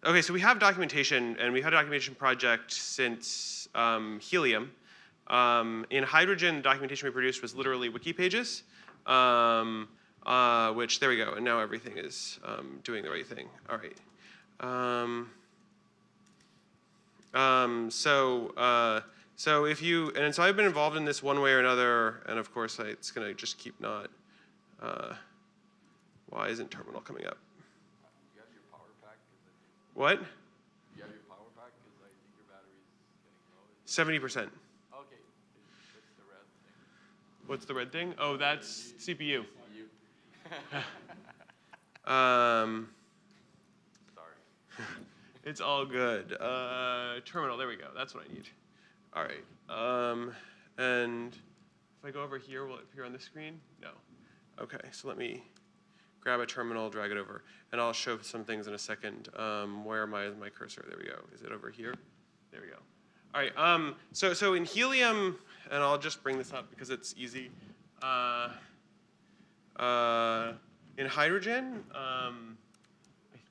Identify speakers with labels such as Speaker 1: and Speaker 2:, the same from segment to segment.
Speaker 1: Okay, so we have documentation, and we've had a documentation project since Helium. In Hydrogen, the documentation we produced was literally wiki pages, which, there we go, and now everything is doing the right thing. All right. So if you, and so I've been involved in this one way or another, and of course it's gonna just keep not, why isn't terminal coming up?
Speaker 2: You have your power pack?
Speaker 1: What?
Speaker 2: You have your power pack? Because I think your battery's getting low.
Speaker 1: 70%.
Speaker 2: Okay. What's the red thing?
Speaker 1: What's the red thing? Oh, that's CPU.
Speaker 2: Sorry.
Speaker 1: It's all good. Terminal, there we go. That's what I need. All right. And if I go over here, will it appear on the screen? No. Okay, so let me grab a terminal, drag it over, and I'll show some things in a second. Where am I with my cursor? There we go. Is it over here? There we go. All right. So in Helium, and I'll just bring this up because it's easy. In Hydrogen, I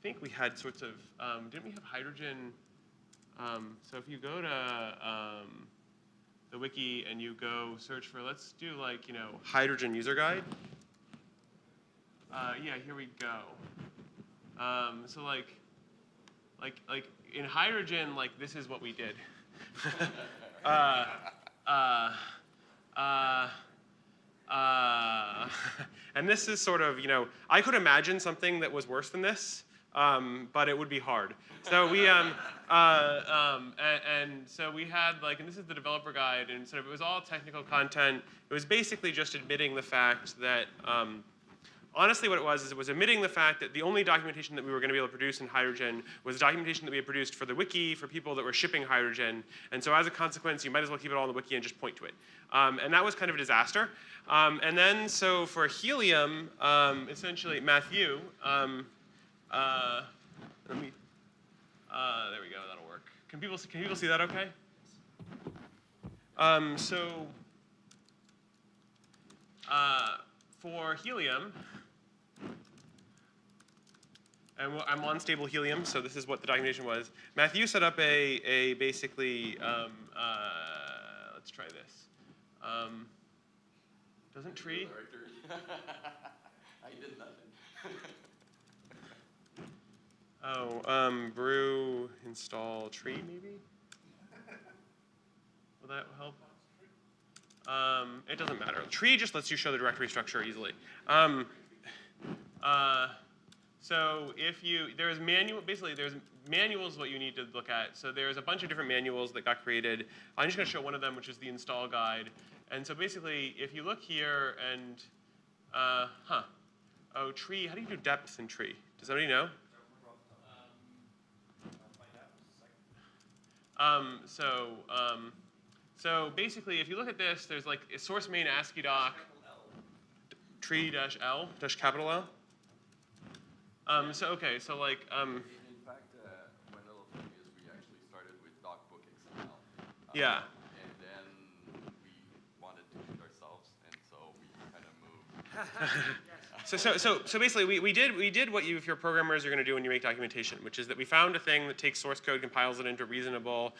Speaker 1: think we had sorts of, didn't we have Hydrogen? So if you go to the wiki and you go search for, let's do like, Hydrogen user guide. Yeah, here we go. So like in Hydrogen, like this is what we did. And this is sort of, I could imagine something that was worse than this, but it would be hard. So we, and so we had like, and this is the developer guide, and sort of it was all technical content. It was basically just admitting the fact that, honestly what it was is it was admitting the fact that the only documentation that we were going to be able to produce in Hydrogen was documentation that we had produced for the wiki for people that were shipping Hydrogen. And so as a consequence, you might as well keep it all in the wiki and just point to it. And that was kind of a disaster. And then so for Helium, essentially Matthew, let me, there we go, that'll work. Can people see that okay? For Helium, and I'm on stable Helium, so this is what the documentation was. Matthew set up a basically, let's try this. Doesn't tree?
Speaker 2: I did nothing.
Speaker 1: Brew, install tree maybe? Will that help? It doesn't matter. Tree just lets you show the directory structure easily. So if you, there's manuals what you need to look at. So there's a bunch of different manuals that got created. I'm just going to show one of them, which is the install guide. And so basically, if you look here and, oh, tree, how do you do depth in tree? Does anybody know? So basically, if you look at this, there's like a source main asciidoc tree-l, capital L. So okay, so like.
Speaker 2: In fact, one little thing is we actually started with docbook XML.
Speaker 1: Yeah.
Speaker 2: And then we wanted to do it ourselves, and so we kind of moved.
Speaker 1: So basically, we did what you, if you're programmers, you're going to do when you make documentation, which is that we found a thing that takes source code, compiles it into a reasonable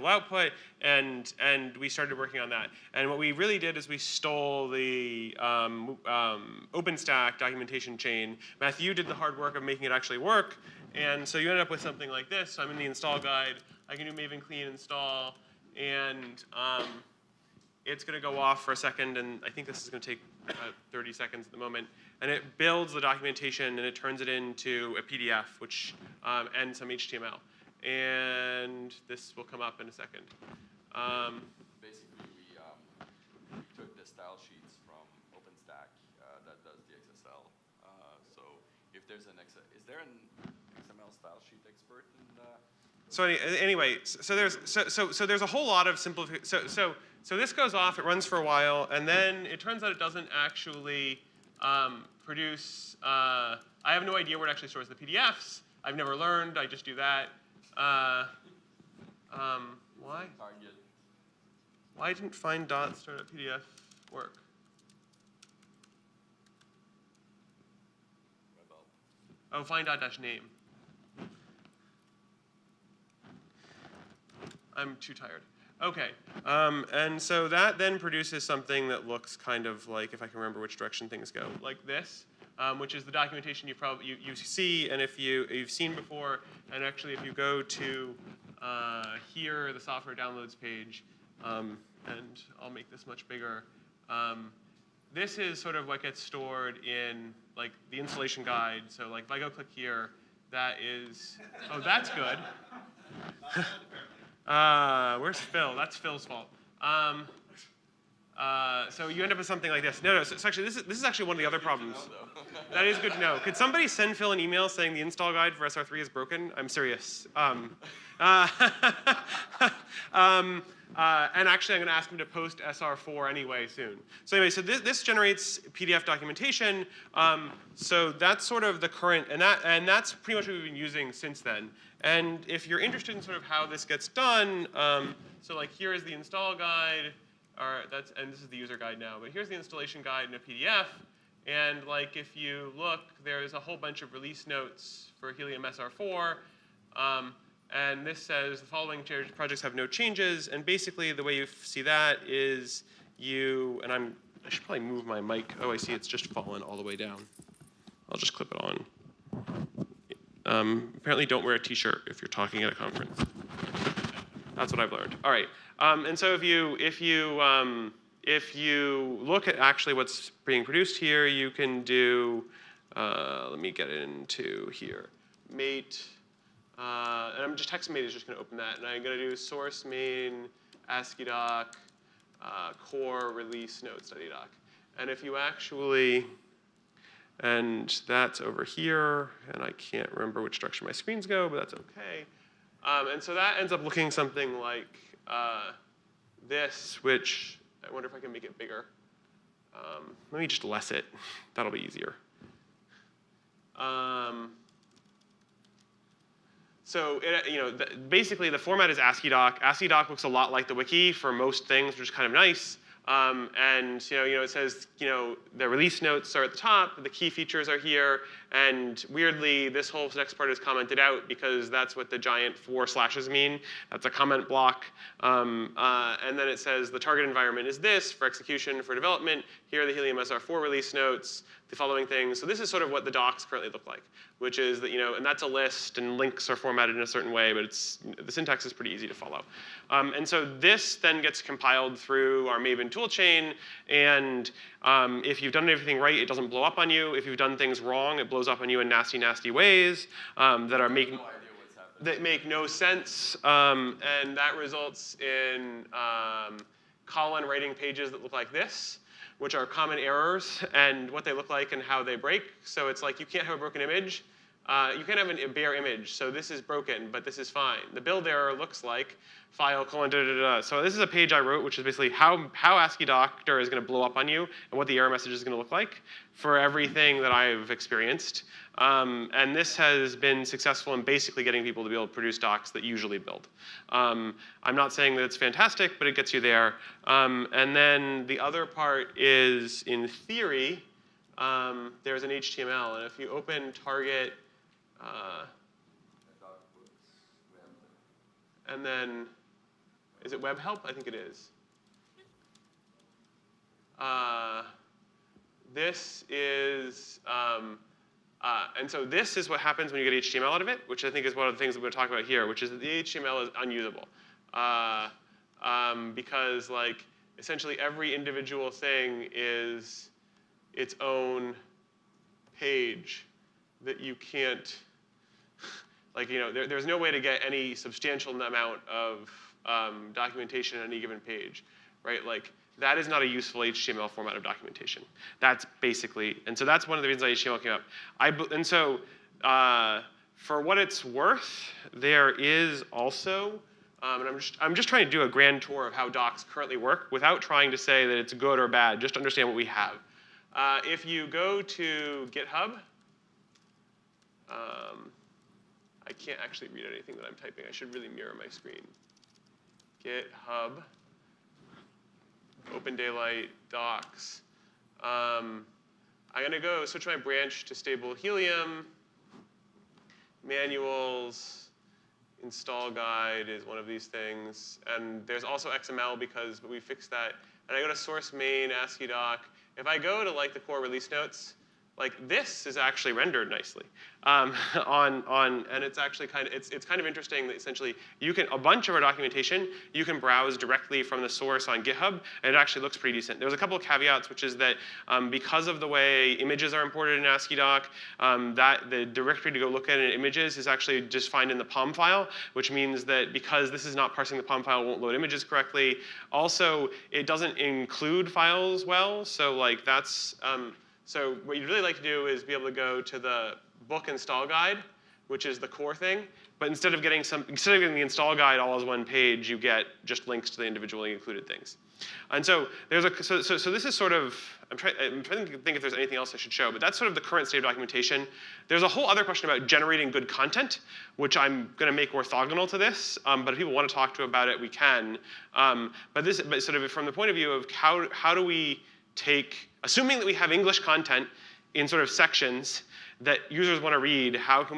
Speaker 1: output, and we started working on that. And what we really did is we stole the OpenStack documentation chain. Matthew did the hard work of making it actually work, and so you end up with something like this. So I'm in the install guide. I can do maven clean install, and it's going to go off for a second, and I think this is going to take 30 seconds at the moment. And it builds the documentation, and it turns it into a PDF, which and some HTML. And this will come up in a second.
Speaker 2: Basically, we took the style sheets from OpenStack that does the XSL. So if there's is there an XML style sheet expert in the?
Speaker 1: So anyway, so there's a whole lot of simplification. So this goes off, it runs for a while, and then it turns out it doesn't actually produce. I have no idea where it actually stores the PDFs. I've never learned. I just do that. Why?
Speaker 2: Target.
Speaker 1: Why didn't find dot startup PDF work? Oh, find dot dash name. I'm too tired. Okay, and so that then produces something that looks kind of like, if I can remember which direction things go, like this, which is the documentation you see, and if you've seen before, and actually if you go to here, the software downloads page, and I'll make this much bigger. This is sort of what gets stored in like the installation guide. So like if I go click here, that is, oh, that's good. Where's Phil? That's Phil's fault. So you end up with something like this. No, so actually, this is actually one of the other problems. That is good to know. Could somebody send Phil an email saying the install guide for SR3 is broken? I'm serious. And actually, I'm going to ask him to post SR4 anyway soon. So anyway, so this generates PDF documentation. So that's sort of the current, and that's pretty much what we've been using since then. And if you're interested in sort of how this gets done, so like here is the install guide, and this is the user guide now. But here's the installation guide in a PDF. And like if you look, there's a whole bunch of release notes for Helium SR4. And this says the following projects have no changes. And basically, the way you see that is and I should probably move my mic. Oh, I see it's just fallen all the way down. I'll just clip it on. Apparently, don't wear a t-shirt if you're talking at a conference. That's what I've learned. All right. And so if you look at actually what's being produced here, you can do, let me get into here, mate. And I'm just text mate is just going to open that, and I'm going to do source main asciidoc core release node study doc. And if you actually, and that's over here, and I can't remember which direction my screens go, but that's okay. And so that ends up looking something like this, which I wonder if I can make it bigger. Let me just less it. That'll be easier. So basically, the format is asciidoc. asciidoc looks a lot like the wiki for most things, which is kind of nice. And it says the release notes are at the top, the key features are here, and weirdly, this whole next part is commented out because that's what the giant 4 slashes mean. That's a comment block. And then it says the target environment is this for execution, for development. Here are the Helium SR4 release notes, the following things. So this is sort of what the docs currently look like, which is that, and that's a list, and links are formatted in a certain way, but the syntax is pretty easy to follow. And so this then gets compiled through our Maven toolchain, and if you've done everything right, it doesn't blow up on you. If you've done things wrong, it blows up on you in nasty, nasty ways that make no sense, and that results in Colin writing pages that look like this, which are common errors and what they look like and how they break. So it's like you can't have a broken image. You can't have a bare image. So this is broken, but this is fine. The build error looks like file colon da da da. So this is a page I wrote, which is basically how asciidoctor is going to blow up on you and what the error message is going to look like for everything that I've experienced. And this has been successful in basically getting people to be able to produce docs that usually build. I'm not saying that it's fantastic, but it gets you there. And then the other part is, in theory, there's an HTML. And if you open target, and then, is it web help? I think it is. This is, and so this is what happens when you get HTML out of it, which I think is one of the things that we're going to talk about here, which is that the HTML is unusable. Because like, essentially every individual thing is its own page that you can't, like, there's no way to get any substantial amount of documentation on any given page, right? Like, that is not a useful HTML format of documentation. That's basically, and so that's one of the reasons why HTML came up. And so for what it's worth, there is also, and I'm just trying to do a grand tour of how docs currently work without trying to say that it's good or bad, just to understand what we have. If you go to GitHub, I can't actually read anything that I'm typing. I should really mirror my screen. GitHub, Open Daylight, docs. I'm going to go switch my branch to stable Helium, manuals, install guide is one of these things. And there's also XML because we fixed that. And I go to source main asciidoc. If I go to like the core release notes, like this is actually rendered nicely and it's actually it's kind of interesting that essentially you can, a bunch of our documentation, you can browse directly from the source on GitHub, and it actually looks pretty decent. There's a couple of caveats, which is that because of the way images are imported in asciidoc, that the directory to go look at in images is actually just found in the POM file, which means that because this is not parsing the POM file, it won't load images correctly. Also, it doesn't include files well, so like that's, so what you'd really like to do is be able to go to the book install guide, which is the core thing. But instead of getting the install guide all as one page, you get just links to the individually included things. And so there's so this is sort of, I'm trying to think if there's anything else I should show, but that's sort of the current state of documentation. There's a whole other question about generating good content, which I'm going to make orthogonal to this. But if people want to talk to about it, we can. But sort of from the point of view of how do we take, assuming that we have English content in sort of sections that users want to read, how do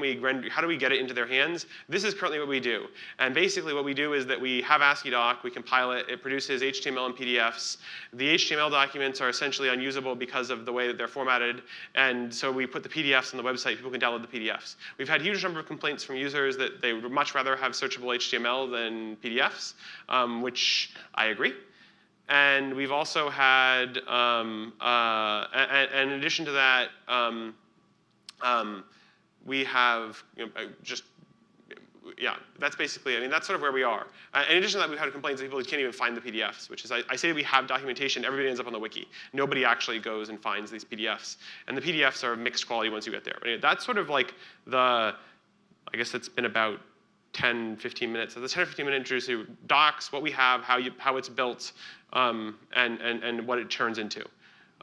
Speaker 1: we get it into their hands? This is currently what we do. And basically what we do is that we have asciidoc, we compile it, it produces HTML and PDFs. The HTML documents are essentially unusable because of the way that they're formatted, and so we put the PDFs on the website, people can download the PDFs. We've had a huge number of complaints from users that they would much rather have searchable HTML than PDFs, which I agree. And we've also had, and in addition to that, we have yeah, that's basically, I mean, that's sort of where we are. In addition to that, we've had complaints that people can't even find the PDFs, which is, I say we have documentation, everybody ends up on the wiki. Nobody actually goes and finds these PDFs. And the PDFs are mixed quality once you get there. But that's sort of like I guess it's been about 10, 15 minutes. So the 10 or 15 minute introductory docs, what we have, how it's built, and what it turns into.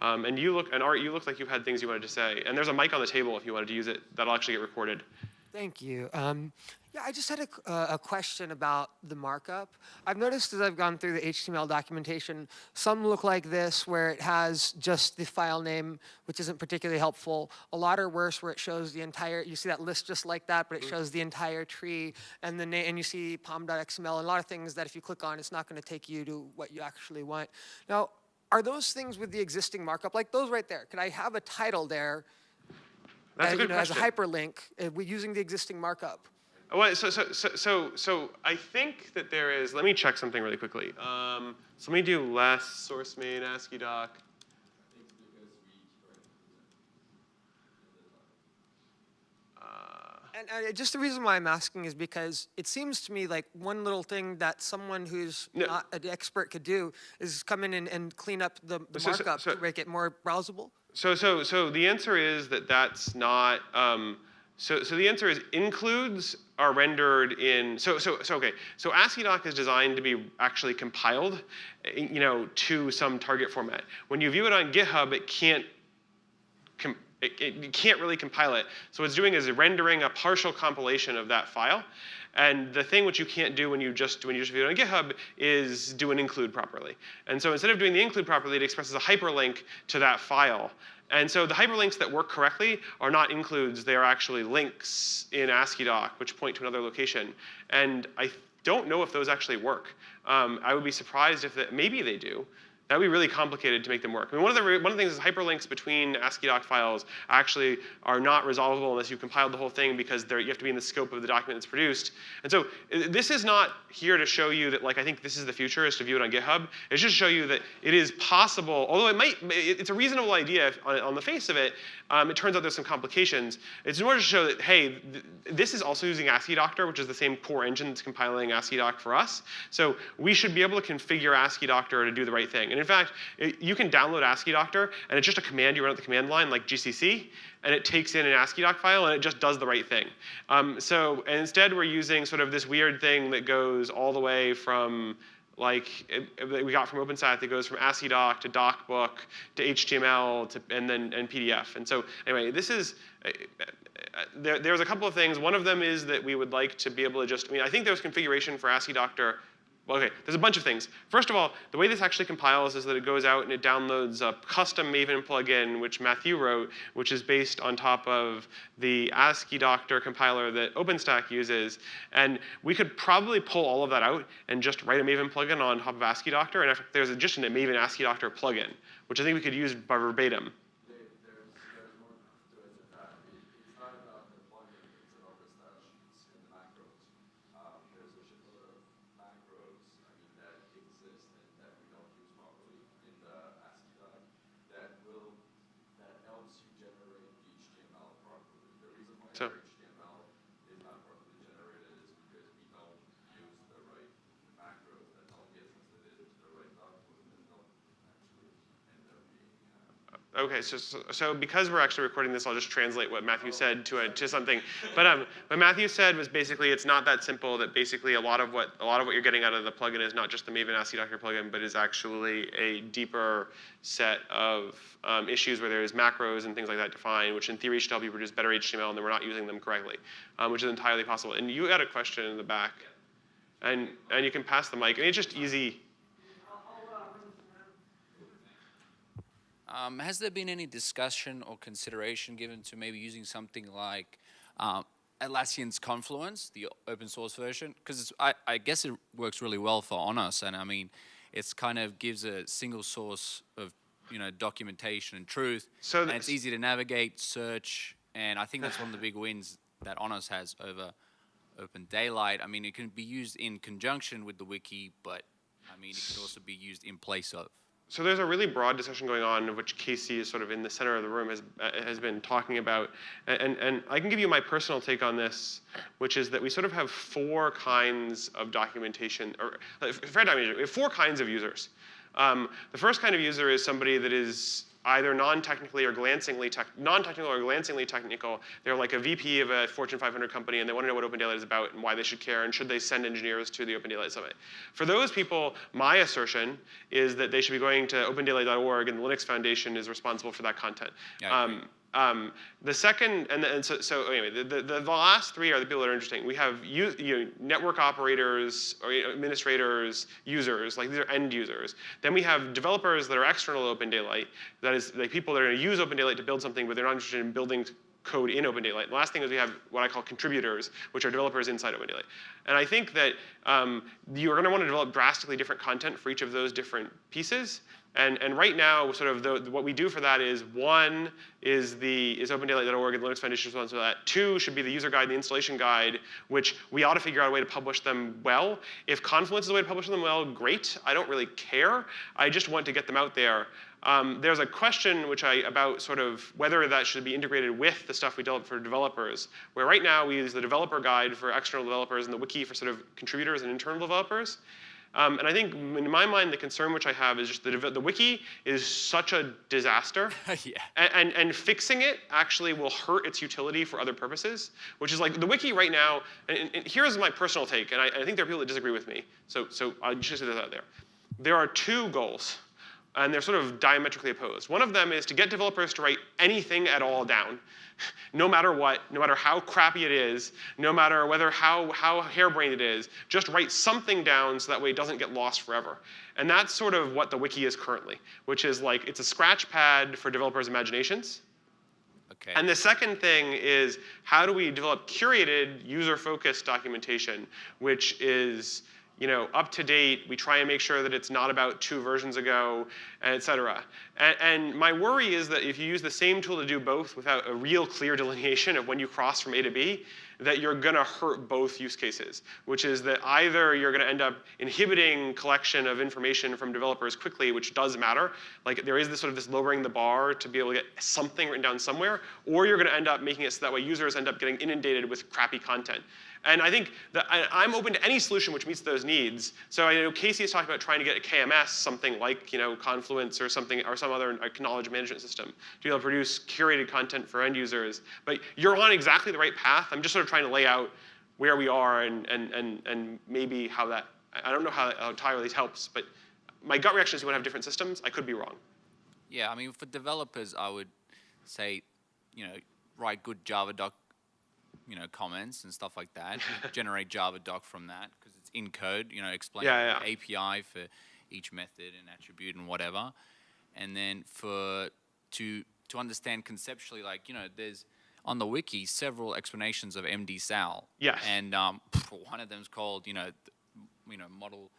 Speaker 1: And Art, you look like you had things you wanted to say. And there's a mic on the table if you wanted to use it. That'll actually get recorded.
Speaker 3: Thank you. Yeah, I just had a question about the markup. I've noticed as I've gone through the HTML documentation, some look like this, where it has just the file name, which isn't particularly helpful. A lot are worse, where it shows the entire, you see that list just like that, but it shows the entire tree, and and you see pom.xml, and a lot of things that if you click on, it's not going to take you to what you actually want. Now, are those things with the existing markup, like those right there? Could I have a title there
Speaker 1: That's a good
Speaker 3: as a
Speaker 1: question.
Speaker 3: hyperlink using the existing markup?
Speaker 1: Well, so I think that there is, let me check something really quickly. So let me do less source main asciidoc.
Speaker 3: And just the reason why I'm asking is because it seems to me like one little thing that someone who's not an expert could do is come in and clean up the markup to make it more browsable.
Speaker 1: So the answer is that that's not. So the answer is includes are rendered in. Okay. So asciidoc is designed to be actually compiled, to some target format. When you view it on GitHub, it can't. It can't really compile it. So what it's doing is rendering a partial compilation of that file. And the thing which you can't do when you just view it on GitHub is do an include properly. And so instead of doing the include properly, it expresses a hyperlink to that file. And so the hyperlinks that work correctly are not includes, they are actually links in asciidoc, which point to another location. And I don't know if those actually work. I would be surprised if maybe they do. That would be really complicated to make them work. I mean, one of the things is hyperlinks between asciidoc files actually are not resolvable unless you've compiled the whole thing, because you have to be in the scope of the document that's produced. And so this is not here to show you that, like, I think this is the future, is to view it on GitHub. It's just to show you that it is possible, although it's a reasonable idea on the face of it. It turns out there's some complications. It's in order to show that, hey, this is also using asciidoctor, which is the same core engine that's compiling asciidoc for us. So we should be able to configure asciidoctor to do the right thing. And in fact, you can download asciidoctor, and it's just a command you run at the command line, like GCC, and it takes in an asciidoc file, and it just does the right thing. And instead, we're using sort of this weird thing that goes all the way from, we got from OpenStack, that goes from asciidoc to docbook to HTML and PDF. And so anyway, this is, there's a couple of things. One of them is that we would like to be able to I think there's configuration for asciidoctor well, okay, there's a bunch of things. First of all, the way this actually compiles is that it goes out and it downloads a custom Maven plugin, which Matthew wrote, which is based on top of the asciidoc compiler that OpenStack uses. And we could probably pull all of that out and just write a Maven plugin on top of asciidoc. And if there's just a Maven asciidoc plugin, which I think we could use by verbatim.
Speaker 2: There's more to it than that. It's not about the plugin, it's about the style sheets and the macros. There's a shitload of macros, that exist and that we don't use properly in the asciidoc that helps you generate the HTML properly. The reason why
Speaker 1: So-
Speaker 2: our HTML is not properly generated is because we don't use the right macros that don't get translated into the right output and don't actually end up being
Speaker 1: Okay, so because we're actually recording this, I'll just translate what Matthew said to something. But what Matthew said was basically it's not that simple. That basically a lot of what you're getting out of the plugin is not just the Maven asciidoc plugin, but is actually a deeper set of issues where there's macros and things like that defined, which in theory should help you produce better HTML, and then we're not using them correctly, which is entirely possible. And you got a question in the back, and you can pass the mic. And it's just easy.
Speaker 4: Has there been any discussion or consideration given to maybe using something like Atlassian's Confluence, the open source version? Because I guess it works really well for Honors, and I mean, it's kind of gives a single source of documentation and truth, and it's easy to navigate, search, and I think that's one of the big wins that Honors has over Open Daylight. I mean, it can be used in conjunction with the wiki, but I mean, it could also be used in place of.
Speaker 1: So there's a really broad discussion going on, of which Casey is sort of in the center of the room, has been talking about. And I can give you my personal take on this, which is that we sort of have four kinds of documentation, or fair documentation. We have four kinds of users. The first kind of user is somebody that is either non-technical or glancingly technical. They're like a VP of a Fortune 500 company, and they want to know what Open Daylight is about and why they should care, and should they send engineers to the Open Daylight Summit. For those people, my assertion is that they should be going to opendaylight.org, and the Linux Foundation is responsible for that content.
Speaker 4: Yeah,
Speaker 1: The second, so anyway, the last three are the people that are interesting. We have network operators, or administrators, users, like these are end users. Then we have developers that are external to Open Daylight. That is, like people that are going to use Open Daylight to build something, but they're not interested in building code in Open Daylight. The last thing is we have what I call contributors, which are developers inside Open Daylight. And I think that you're going to want to develop drastically different content for each of those different pieces. And right now, sort of what we do for that is one is opendaylight.org and the Linux Foundation is responsible for that. Two should be the user guide, the installation guide, which we ought to figure out a way to publish them well. If Confluence is a way to publish them well, great. I don't really care. I just want to get them out there. There's a question about sort of whether that should be integrated with the stuff we develop for developers, where right now we use the developer guide for external developers and the wiki for sort of contributors and internal developers. And I think, in my mind, the concern which I have is just the wiki is such a disaster.
Speaker 4: Yeah.
Speaker 1: And fixing it actually will hurt its utility for other purposes, which is like the wiki right now, and here's my personal take, and I think there are people that disagree with me, so I'll just say this out there. There are two goals, and they're sort of diametrically opposed. One of them is to get developers to write anything at all down, no matter what, no matter how crappy it is, no matter how harebrained it is, just write something down so that way it doesn't get lost forever. And that's sort of what the wiki is currently, which is like it's a scratch pad for developers' imaginations.
Speaker 4: Okay.
Speaker 1: And the second thing is how do we develop curated, user-focused documentation, which is up to date. We try and make sure that it's not about 2 versions ago, et cetera. And my worry is that if you use the same tool to do both without a real clear delineation of when you cross from A to B, that you're going to hurt both use cases, which is that either you're going to end up inhibiting collection of information from developers quickly, which does matter. Like there is this lowering the bar to be able to get something written down somewhere, or you're going to end up making it so that way users end up getting inundated with crappy content. And I think that I'm open to any solution which meets those needs. So I know Casey has talked about trying to get a KMS, something like Confluence or something, or some other knowledge management system to be able to produce curated content for end users. But you're on exactly the right path. I'm just sort of trying to lay out where we are and maybe how that, I don't know how that entirely helps, but my gut reaction is you want to have different systems. I could be wrong.
Speaker 4: Yeah, I mean, for developers, I would say, write good Java doc, comments and stuff like that. Generate Java doc from that because it's in code, you know, explain
Speaker 1: Yeah,
Speaker 4: the API for each method and attribute and whatever. And then to understand conceptually, like, you know, there's on the wiki several explanations of MD-SAL.
Speaker 1: Yes.
Speaker 4: And one of them is called, you know, model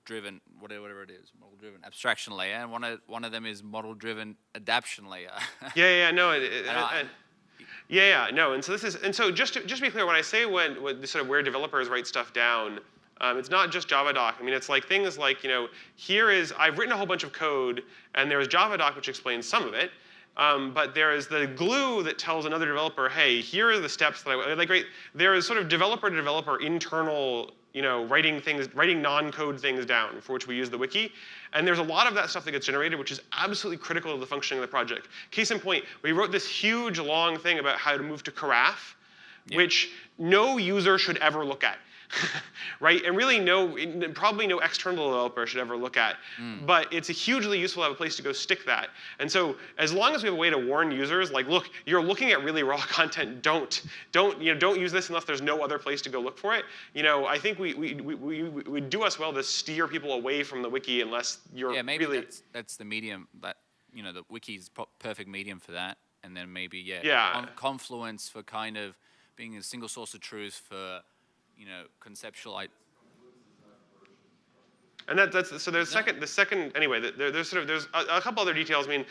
Speaker 4: driven, whatever it is, model driven abstraction layer, and one of them is model driven adaptation layer.
Speaker 1: No, no, and so just to be clear, when I say when sort of where developers write stuff down, it's not just JavaDoc. I mean, it's like things like, you know, I've written a whole bunch of code, and there's JavaDoc which explains some of it, but there is the glue that tells another developer, hey, here are the steps that there is sort of developer to developer internal, you know, writing non-code things down for which we use the wiki. And there's a lot of that stuff that gets generated, which is absolutely critical to the functioning of the project. Case in point, we wrote this huge, long thing about how to move to Carafe, which no user should ever look at. Right? And really probably no external developer should ever look at. But it's hugely useful to have a place to go stick that. And so as long as we have a way to warn users, like, look, you're looking at really raw content, don't use this unless there's no other place to go look for it. You know, I think we would do us well to steer people away from the wiki unless you're
Speaker 4: maybe
Speaker 1: really...
Speaker 4: that's the medium that, you know, the wiki is perfect medium for that. And then maybe, Confluence for kind of being a single source of truth for, you know, conceptual.
Speaker 1: And that's so there's the second anyway. There's a couple other details. I mean,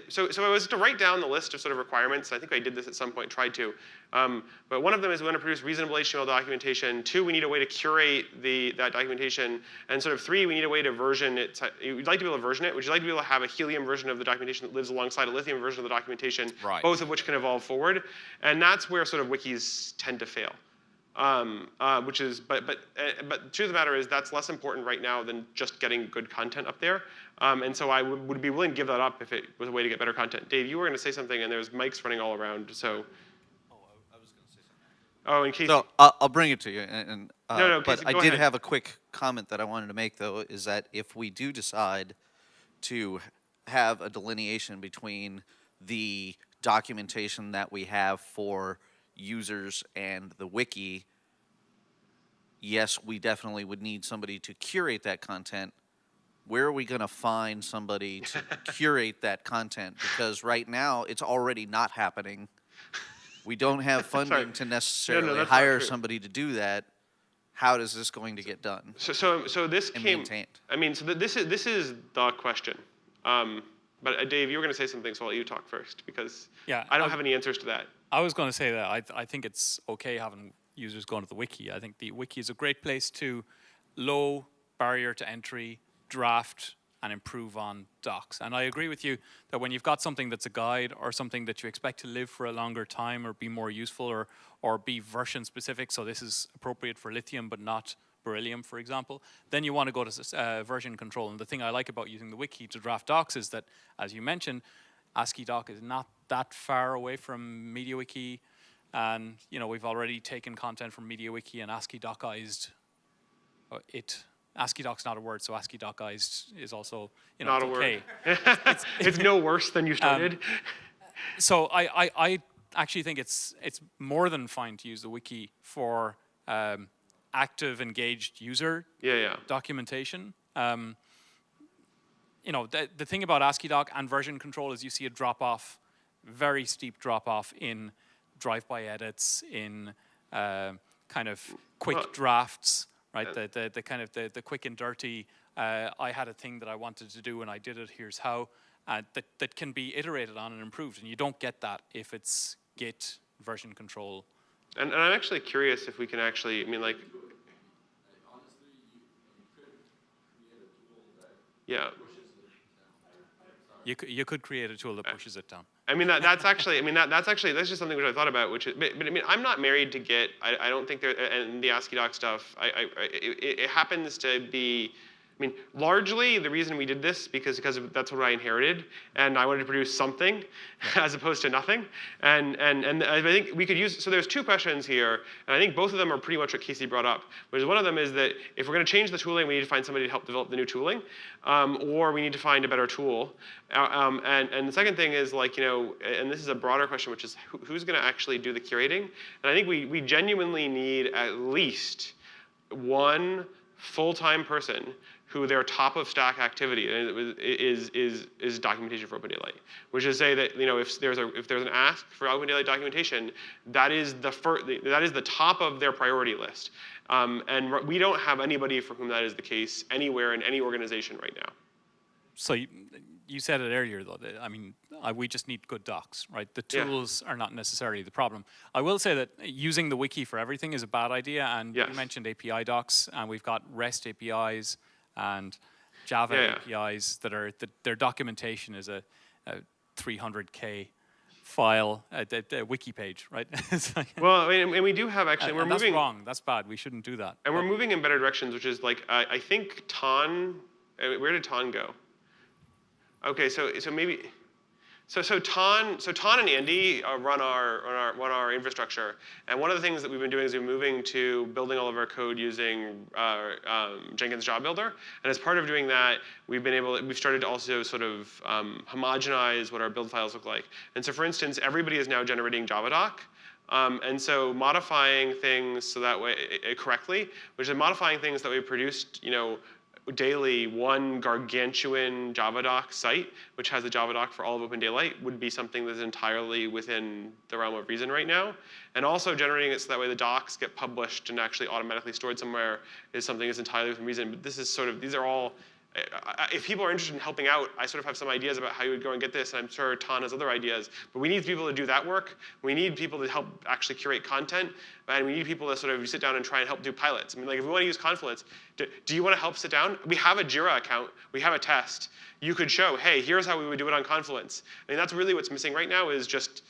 Speaker 1: so I was to write down the list of sort of requirements. I think I did this at some point, tried to. But one of them is we want to produce reasonable HTML documentation. 2, we need a way to curate that documentation. And sort of 3, we need a way to version it. You'd like to be able to version it. Would you like to be able to have a Helium version of the documentation that lives alongside a Lithium version of the documentation, both of which can evolve forward? And that's where sort of wikis tend to fail. But truth of the matter is that's less important right now than just getting good content up there. And so I would be willing to give that up if it was a way to get better content. Dave, you were going to say something, and there's mics running all around. So.
Speaker 5: Oh, I was going to say something.
Speaker 1: Oh, in case.
Speaker 5: So I'll bring it to you.
Speaker 1: No,
Speaker 5: but
Speaker 1: Casey,
Speaker 5: I
Speaker 1: go
Speaker 5: did
Speaker 1: ahead.
Speaker 5: have a quick comment that I wanted to make, though, is that if we do decide to have a delineation between the documentation that we have for users and the wiki, yes, we definitely would need somebody to curate that content. Where are we going to find somebody to curate that content? Because right now, it's already not happening. We don't have funding to necessarily hire somebody to do that. How is this going to get done?
Speaker 1: So this
Speaker 5: and
Speaker 1: came.
Speaker 5: maintained?
Speaker 1: I mean, so this is the question. But Dave, you were going to say something, so I'll let you talk first because I don't have any answers to that.
Speaker 6: I was going to say that I think it's okay having users going to the wiki. I think the wiki is a great place to low barrier to entry, draft, and improve on docs. And I agree with you that when you've got something that's a guide or something that you expect to live for a longer time or be more useful or be version specific, so this is appropriate for Lithium but not Beryllium, for example, then you want to go to version control. And the thing I like about using the wiki to draft docs is that, as you mentioned, asciidoc is not that far away from MediaWiki. And, you know, we've already taken content from MediaWiki and asciidocized it. ASCIIDOC's not a word, so ASCIIDOCized is also, you know,
Speaker 1: not
Speaker 6: it's
Speaker 1: a
Speaker 6: okay.
Speaker 1: word. It's no worse than you started.
Speaker 6: So I actually think it's more than fine to use the wiki for active, engaged user documentation. You know, the thing about asciidoc and version control is you see a drop-off, very steep drop-off in drive-by edits, in kind of quick drafts, right? The kind of the quick and dirty, I had a thing that I wanted to do and I did it, here's how, that can be iterated on and improved. And you don't get that if it's Git version control.
Speaker 1: And I'm actually curious if we can actually, I mean, like,
Speaker 2: Honestly, you could create a tool that
Speaker 1: yeah.
Speaker 2: pushes it down.
Speaker 6: You could create a tool that pushes it down.
Speaker 1: I mean, that's actually, that's just something which I thought about, which is, but I mean, I'm not married to Git. I don't think there, and the asciidoc stuff, it happens to be, I mean, largely the reason we did this because that's what I inherited, and I wanted to produce something as opposed to nothing. And I think we could use, so there's two questions here, and I think both of them are pretty much what Casey brought up. Which is one of them is that if we're going to change the tooling, we need to find somebody to help develop the new tooling, or we need to find a better tool. And the second thing is like, and this is a broader question, which is who's going to actually do the curating? And I think we genuinely need at least one full-time person who their top of stack activity is documentation for Open Daylight, which is say that if there's an ask for Open Daylight documentation, that is the top of their priority list, and we don't have anybody for whom that is the case anywhere in any organization right now.
Speaker 6: So you said it earlier, though. I mean, we just need good docs, right? The tools are not necessarily the problem. I will say that using the wiki for everything is a bad idea, and you mentioned API docs, and we've got REST APIs and Java APIs that their documentation is a 300K file, a wiki page, right?
Speaker 1: Well, I mean, and we do have actually, we're moving.
Speaker 6: That's wrong. That's bad. We shouldn't do that.
Speaker 1: And we're moving in better directions, which is like I think Ton. Where did Ton go? Okay, so maybe. So Ton and Andy run our infrastructure, and one of the things that we've been doing is we're moving to building all of our code using Jenkins Job Builder, and as part of doing that, we've started to also sort of homogenize what our build files look like. And so, for instance, everybody is now generating JavaDoc. And so modifying things so that way correctly, which is modifying things that we produced, daily one gargantuan JavaDoc site, which has a JavaDoc for all of Open Daylight, would be something that's entirely within the realm of reason right now. And also generating it so that way the docs get published and actually automatically stored somewhere is something that's entirely within reason. But this is sort of, these are all, if people are interested in helping out, I sort of have some ideas about how you would go and get this, and I'm sure Ton has other ideas. But we need people to do that work. We need people to help actually curate content, and we need people to sort of sit down and try and help do pilots. I mean, like if we want to use Confluence, do you want to help sit down? We have a Jira account. We have a test. You could show, hey, here's how we would do it on Confluence. I mean, that's really what's missing right now is just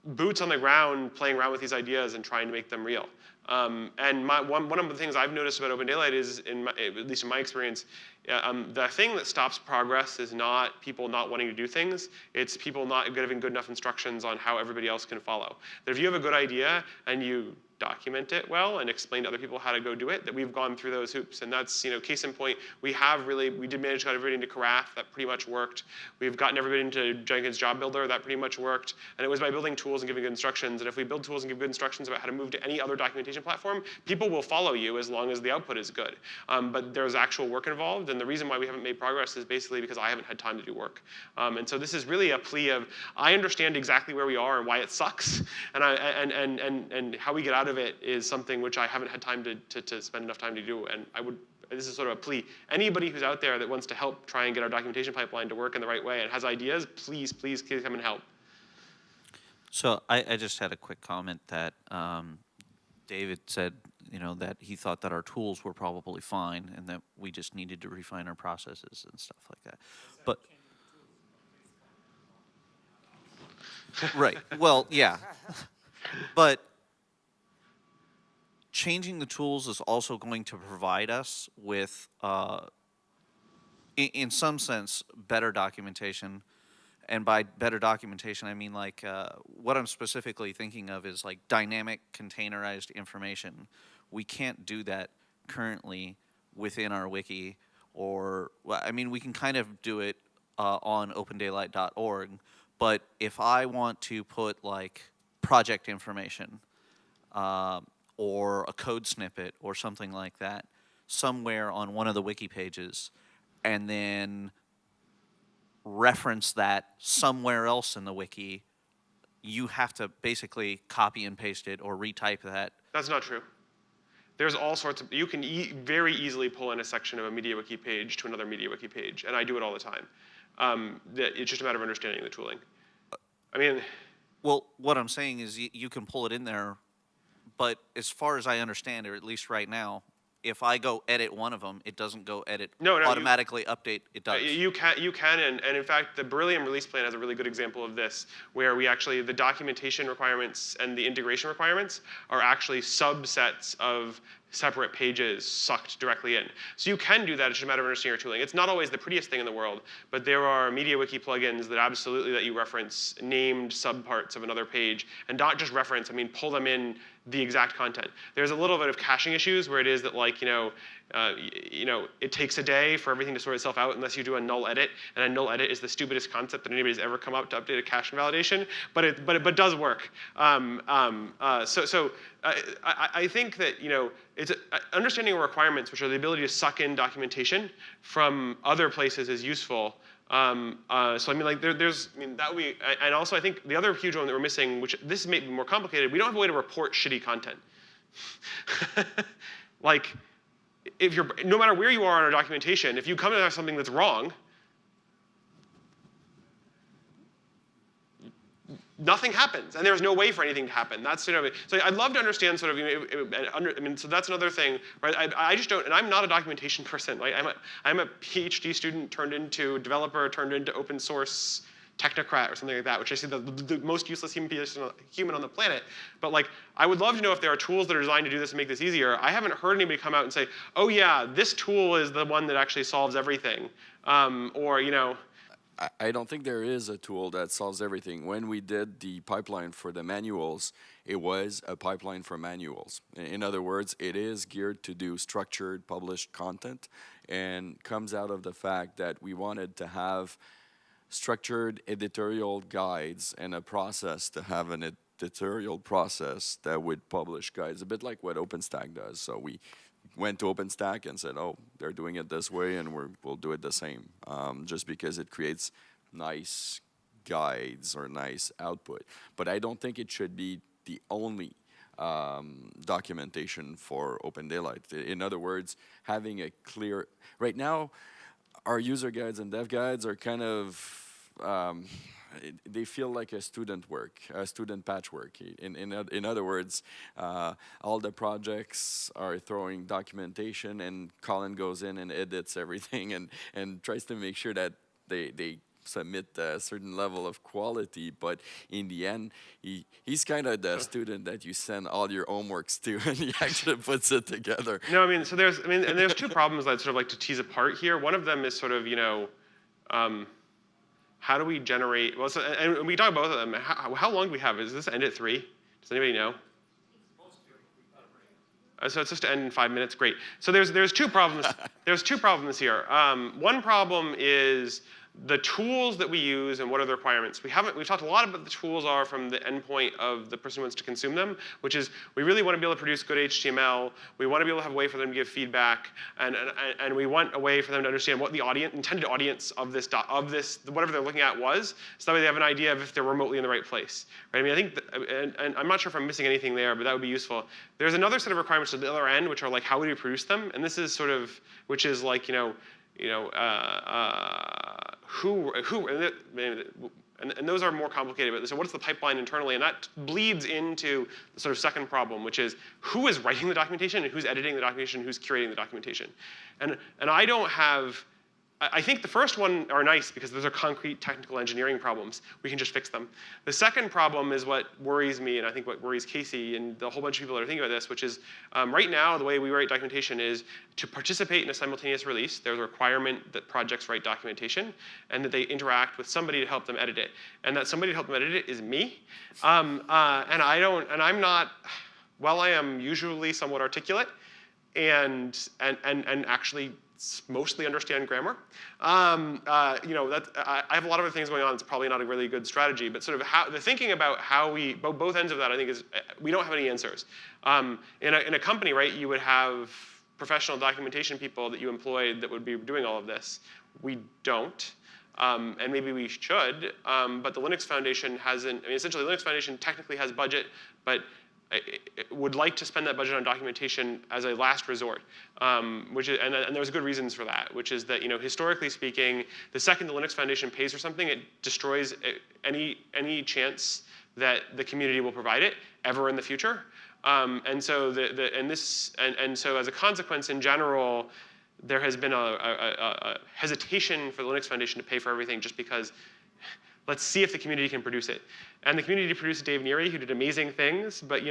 Speaker 1: boots on the ground playing around with these ideas and trying to make them real. And one of the things I've noticed about Open Daylight is, at least in my experience, the thing that stops progress is not people not wanting to do things. It's people not giving good enough instructions on how everybody else can follow. That if you have a good idea and you document it well and explain to other people how to go do it, that we've gone through those hoops. And that's, case in point, we did manage to get everybody into Carafe, that pretty much worked. We've gotten everybody into Jenkins Job Builder, that pretty much worked. And it was by building tools and giving good instructions. And if we build tools and give good instructions about how to move to any other documentation platform, people will follow you as long as the output is good. But there's actual work involved, and the reason why we haven't made progress is basically because I haven't had time to do work. And so this is really a plea of, I understand exactly where we are and why it sucks, and how we get out of it is something which I haven't had time to spend enough time to do. And this is sort of a plea. Anybody who's out there that wants to help try and get our documentation pipeline to work in the right way and has ideas, please come and help.
Speaker 5: So I just had a quick comment that David said, that he thought that our tools were probably fine and that we just needed to refine our processes and stuff like that. But right. Well, yeah. But changing the tools is also going to provide us with, in some sense, better documentation. And by better documentation, I mean like what I'm specifically thinking of is like dynamic containerized information. We can't do that currently within our wiki, or I mean we can kind of do it on opendaylight.org. But if I want to put like project information or a code snippet or something like that somewhere on one of the wiki pages, and then reference that somewhere else in the wiki, you have to basically copy and paste it or retype that.
Speaker 1: That's not true. There's all sorts of, you can very easily pull in a section of a MediaWiki page to another MediaWiki page, and I do it all the time. It's just a matter of understanding the tooling. I mean...
Speaker 5: Well, what I'm saying is you can pull it in there, but as far as I understand, or at least right now, if I go edit one of them, it doesn't go edit, automatically update, it does.
Speaker 1: You can, and in fact, the Beryllium release plan has a really good example of this, where we actually, the documentation requirements and the integration requirements are actually subsets of separate pages sucked directly in. So you can do that, it's just a matter of understanding your tooling. It's not always the prettiest thing in the world, but there are MediaWiki plugins that absolutely let you reference named subparts of another page, and not just reference, I mean pull them in the exact content. There's a little bit of caching issues where it is that like, it takes a day for everything to sort itself out unless you do a null edit, and a null edit is the stupidest concept that anybody's ever come up to update a cache invalidation, but it does work. I think that it's understanding requirements, which are the ability to suck in documentation from other places, is useful. So I mean, like that would be, and also I think the other huge one that we're missing, which this may be more complicated, we don't have a way to report shitty content. Like, no matter where you are on our documentation, if you come and have something that's wrong, nothing happens, and there's no way for anything to happen. That's so I'd love to understand sort of so that's another thing, right? I just don't, and I'm not a documentation person. Like I'm a PhD student turned into developer, turned into open source technocrat or something like that, which I see the most useless human on the planet. But like, I would love to know if there are tools that are designed to do this and make this easier. I haven't heard anybody come out and say, oh yeah, this tool is the one that actually solves everything,
Speaker 2: I don't think there is a tool that solves everything. When we did the pipeline for the manuals, it was a pipeline for manuals. In other words, it is geared to do structured, published content, and comes out of the fact that we wanted to have structured editorial guides and a process to have an editorial process that would publish guides, a bit like what OpenStack does. So we went to OpenStack and said, oh, they're doing it this way, and we'll do it the same, just because it creates nice guides or nice output. But I don't think it should be the only documentation for Open Daylight. In other words, having a clear, right now, our user guides and dev guides are kind of, they feel like a student patchwork. In other words, all the projects are throwing documentation, and Colin goes in and edits everything and tries to make sure that they submit a certain level of quality, but in the end, he's kind of the student that you send all your homeworks to, and he actually puts it together.
Speaker 1: No, I mean, so there's two problems I'd sort of like to tease apart here. One of them is sort of, how do we generate, well, so, and we talk about both of them. How long do we have? Is this end at 3? Does anybody know? So it's just to end in 5 minutes, great. So there's two problems. There's two problems here. One problem is the tools that we use and what are the requirements. We've talked a lot about the tools are from the endpoint of the person who wants to consume them, which is we really want to be able to produce good HTML. We want to be able to have a way for them to give feedback, and we want a way for them to understand what the intended audience of this whatever they're looking at was, so that way they have an idea of if they're remotely in the right place. Right? I mean, I think, and I'm not sure if I'm missing anything there, but that would be useful. There's another set of requirements at the other end, which are like how would we produce them, and this is sort of, which is like and those are more complicated. But so what's the pipeline internally? And that bleeds into the sort of second problem, which is who is writing the documentation and who's editing the documentation, who's curating the documentation. And I don't have, I think the first one are nice because those are concrete technical engineering problems. We can just fix them. The second problem is what worries me, and I think what worries Casey and the whole bunch of people that are thinking about this, which is right now the way we write documentation is to participate in a simultaneous release. There's a requirement that projects write documentation and that they interact with somebody to help them edit it. And that somebody to help them edit it is me. And I'm not, while I am usually somewhat articulate and actually mostly understand grammar. I have a lot of other things going on. It's probably not a really good strategy, but sort of the thinking about how we, both ends of that, I think is, we don't have any answers. In a company, right, you would have professional documentation people that you employed that would be doing all of this. We don't. And maybe we should, but the Linux Foundation hasn't, I mean, essentially the Linux Foundation technically has budget, but would like to spend that budget on documentation as a last resort, which is, and there's good reasons for that, which is that historically speaking, the second the Linux Foundation pays for something, it destroys any chance that the community will provide it ever in the future, and so so as a consequence, in general, there has been a hesitation for the Linux Foundation to pay for everything just because. Let's see if the community can produce it. And the community produced Dave Neary, who did amazing things, but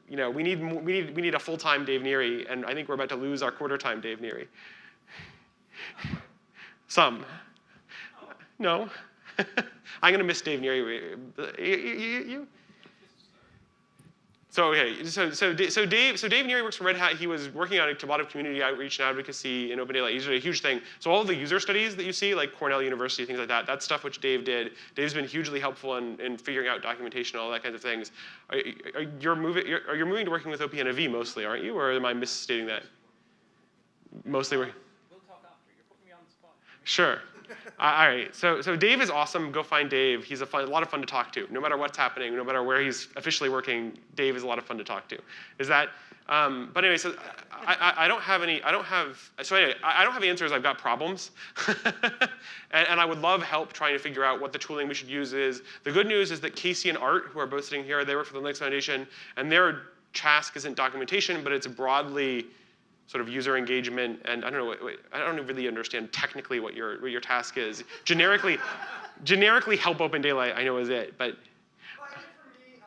Speaker 1: we need a full-time Dave Neary, and I think we're about to lose our quarter-time Dave Neary. Some. No. I'm going to miss Dave Neary. You? So okay, so Dave Neary works for Red Hat. He was working on a lot of community outreach and advocacy in Open Daylight. He's a huge thing. So all of the user studies that you see, like Cornell University, things like that, that's stuff which Dave did. Dave's been hugely helpful in figuring out documentation, all that kinds of things. You're moving to working with OPNV mostly, aren't you? Or am I misstating that? Mostly. We'll talk after. You're putting me on the spot. Sure. All right, so Dave is awesome. Go find Dave. He's a lot of fun to talk to. No matter what's happening, no matter where he's officially working, Dave is a lot of fun to talk to. Is that? But anyway, so I don't have any answers. I've got problems, and I would love help trying to figure out what the tooling we should use is. The good news is that Casey and Art, who are both sitting here, they work for the Linux Foundation, and their task isn't documentation, but it's broadly sort of user engagement, and I don't really understand technically what your task is. Generically help Open Daylight, I know is it, but.
Speaker 3: Well, I think for me,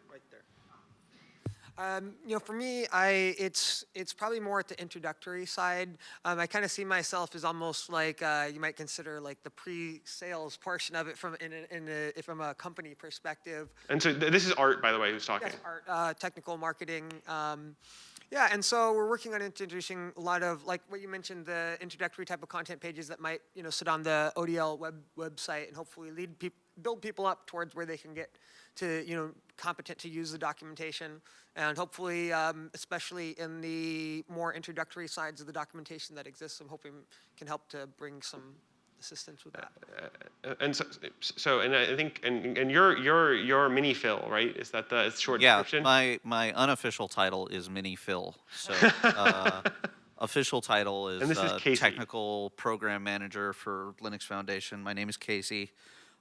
Speaker 3: right there. For me, it's probably more at the introductory side. I kind of see myself as almost like you might consider like the pre-sales portion of it from a company perspective.
Speaker 1: And so this is Art, by the way, who's talking.
Speaker 3: Yes, Art, technical marketing. Yeah, and so we're working on introducing a lot of, like what you mentioned, the introductory type of content pages that might, sit on the ODL website and hopefully build people up towards where they can get to, competent to use the documentation. And hopefully, especially in the more introductory sides of the documentation that exists, I'm hoping can help to bring some assistance with that.
Speaker 1: And so I think, and your mini Phil, right? Is that the short description?
Speaker 5: Yeah, my unofficial title is Mini Phil. So official title is Technical Program Manager for Linux Foundation. My name is Casey,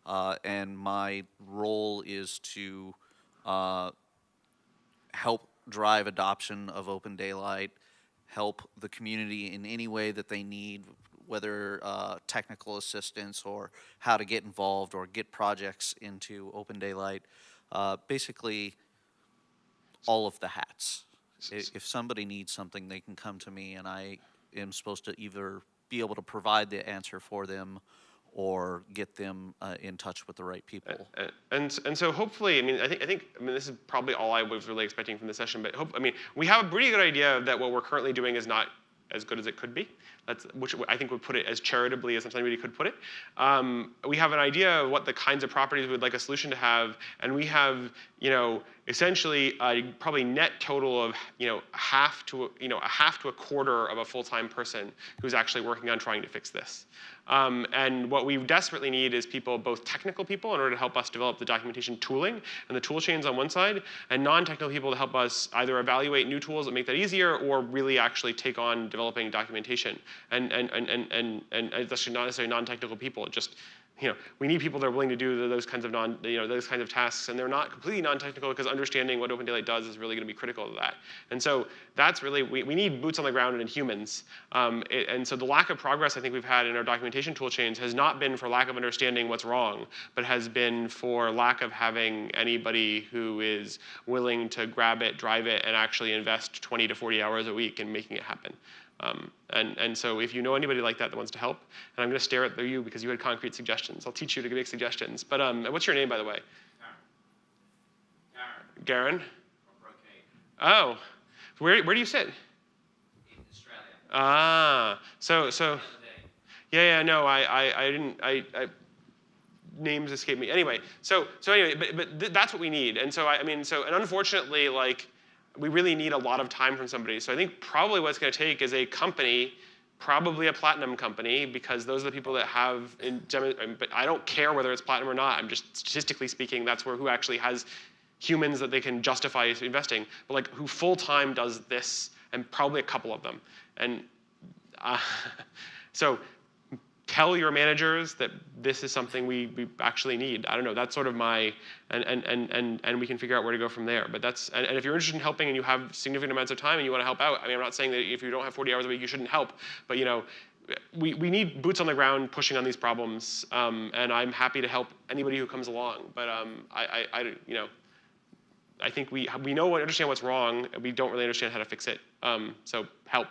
Speaker 5: and my role is to help drive adoption of Open Daylight, help the community in any way that they need, whether technical assistance or how to get involved or get projects into Open Daylight. Basically, all of the hats. If somebody needs something, they can come to me, and I am supposed to either be able to provide the answer for them or get them in touch with the right people.
Speaker 1: And so hopefully, I think this is probably all I was really expecting from the session, but we have a pretty good idea that what we're currently doing is not as good as it could be. Which I think would put it as charitably as somebody could put it. We have an idea of what the kinds of properties we would like a solution to have, and we have, essentially probably net total of, half to a quarter of a full-time person who's actually working on trying to fix this. And what we desperately need is both technical people in order to help us develop the documentation tooling and the tool chains on one side, and non-technical people to help us either evaluate new tools that make that easier or really actually take on developing documentation. And that's not necessarily non-technical people. Just, we need people that are willing to do those kinds of those kinds of tasks, and they're not completely non-technical because understanding what Open Daylight does is really going to be critical to that. And so that's really, we need boots on the ground and humans. And so the lack of progress I think we've had in our documentation tool chains has not been for lack of understanding what's wrong, but has been for lack of having anybody who is willing to grab it, drive it, and actually invest 20 to 40 hours a week in making it happen. And so if you know anybody like that wants to help, and I'm going to stare at you because you had concrete suggestions. I'll teach you to make suggestions. But what's your name, by the way? Garen. Oh, where do you sit? In Australia. Ah, so yeah, no, I didn't. Names escape me. Anyway, so anyway, but that's what we need. And so and unfortunately, we really need a lot of time from somebody. So I think probably what it's going to take is a company, probably a platinum company, because those are the people that have, but I don't care whether it's platinum or not. I'm just statistically speaking, that's who actually has humans that they can justify investing, but who full-time does this, and probably a couple of them. And so tell your managers that this is something we actually need. I don't know, that's sort of my, and we can figure out where to go from there. But that's, and if you're interested in helping and you have significant amounts of time and you want to help out, I'm not saying that if you don't have 40 hours a week, you shouldn't help, but we need boots on the ground pushing on these problems, and I'm happy to help anybody who comes along. But I think we know understand what's wrong, and we don't really understand how to fix it. So help.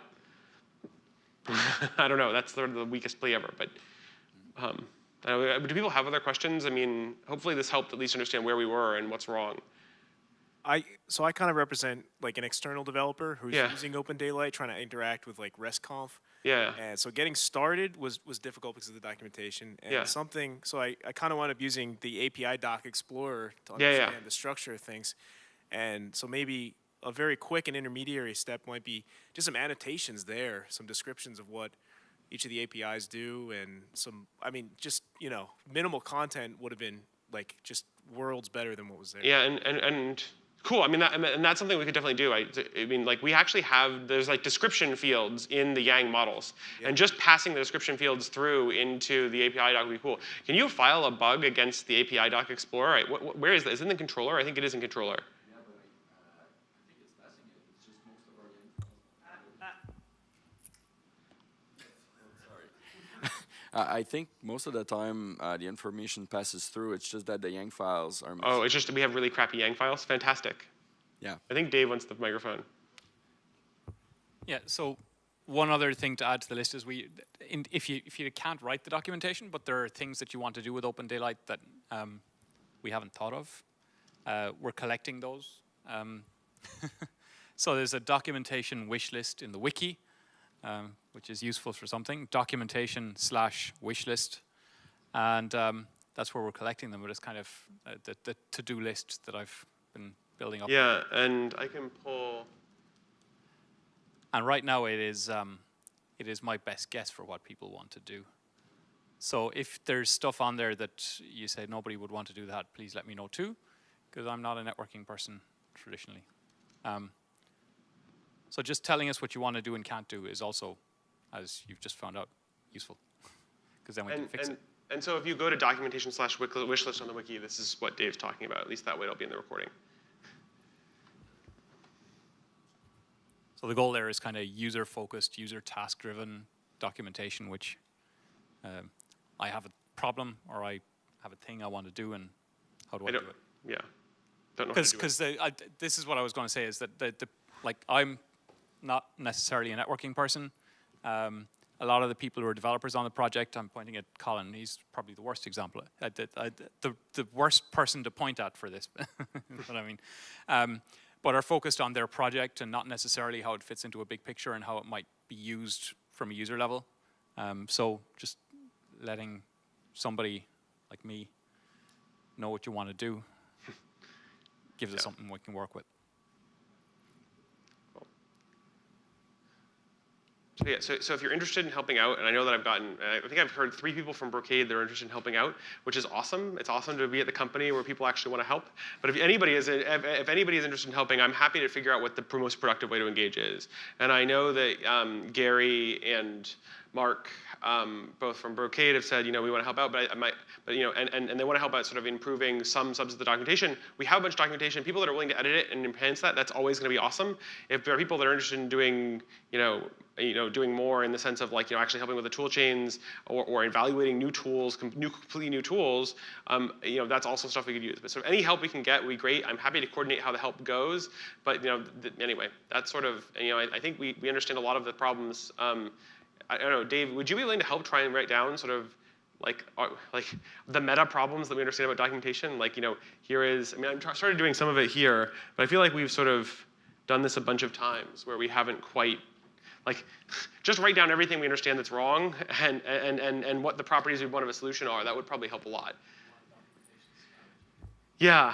Speaker 1: I don't know. That's sort of the weakest plea ever. But I don't know, do people have other questions? I mean, hopefully this helped at least understand where we were and what's wrong.
Speaker 7: So I kind of represent like an external developer who's
Speaker 1: Yeah.
Speaker 7: using Open Daylight, trying to interact with like RESTconf.
Speaker 1: Yeah.
Speaker 7: And so getting started was difficult because of the documentation. And
Speaker 1: Yeah.
Speaker 7: so I kind of wound up using the API Doc Explorer to
Speaker 1: Yeah, yeah.
Speaker 7: understand the structure of things. And so maybe a very quick and intermediary step might be just some annotations there, some descriptions of what each of the APIs do, and just, minimal content would have been like just worlds better than what was there.
Speaker 1: Yeah, and cool. I mean, and that's something we could definitely do. I mean, like we actually there's like description fields in the Yang models, and just passing the description fields through into the API doc would be cool. Can you file a bug against the API doc Explorer? Where is that? Is it in the controller? I think it is in controller.
Speaker 2: Yeah, but I think it's passing it. It's just most of our Sorry. I think most of the time the information passes through. It's just that the Yang files are missing.
Speaker 1: Oh, it's just we have really crappy Yang files. Fantastic.
Speaker 2: Yeah.
Speaker 1: I think Dave wants the microphone.
Speaker 6: Yeah, so one other thing to add to the list is if you can't write the documentation, but there are things that you want to do with Open Daylight that we haven't thought of, we're collecting those. So there's a documentation wish list in the wiki, which is useful for something, documentation/wish list. And that's where we're collecting them, but it's kind of the to-do list that I've been building up.
Speaker 1: Yeah, and I can pull.
Speaker 6: And right now it is my best guess for what people want to do. So if there's stuff on there that you say nobody would want to do that, please let me know too, because I'm not a networking person traditionally. So just telling us what you want to do and can't do is also, as you've just found out, useful, because then we can fix it.
Speaker 1: And so if you go to documentation/wish list on the wiki, this is what Dave's talking about. At least that way it'll be in the recording.
Speaker 6: So the goal there is kind of user-focused, user-task-driven documentation, which I have a problem or I have a thing I want to do, and how do I do it?
Speaker 1: Yeah, don't know how to do it.
Speaker 6: Because this is what I was going to say, is that I'm not necessarily a networking person. A lot of the people who are developers on the project, I'm pointing at Colin, he's probably the worst example, the worst person to point at for this, what I mean. But are focused on their project and not necessarily how it fits into a big picture and how it might be used from a user level. So just letting somebody like me know what you want to do gives us something we can work with.
Speaker 1: So if you're interested in helping out, and I know that I think I've heard 3 people from Brocade that are interested in helping out, which is awesome. It's awesome to be at the company where people actually want to help. But if anybody is interested in helping, I'm happy to figure out what the most productive way to engage is. And I know that Gary and Mark, both from Brocade, have said, we want to help out, but and they want to help out sort of improving some subs of the documentation. We have a bunch of documentation. People that are willing to edit it and enhance that's always going to be awesome. If there are people that are interested in doing, doing more in the sense of actually helping with the tool chains or evaluating new tools, completely new tools, that's also stuff we could use. But sort of any help we can get would be great. I'm happy to coordinate how the help goes. But anyway, that's sort of I think we understand a lot of the problems. I don't know, Dave, would you be willing to help try and write down sort of like the meta problems that we understand about documentation? Here is, I've started doing some of it here, but I feel like we've sort of done this a bunch of times where we haven't quite, just write down everything we understand that's wrong and what the properties we want of a solution are. That would probably help a lot. Yeah.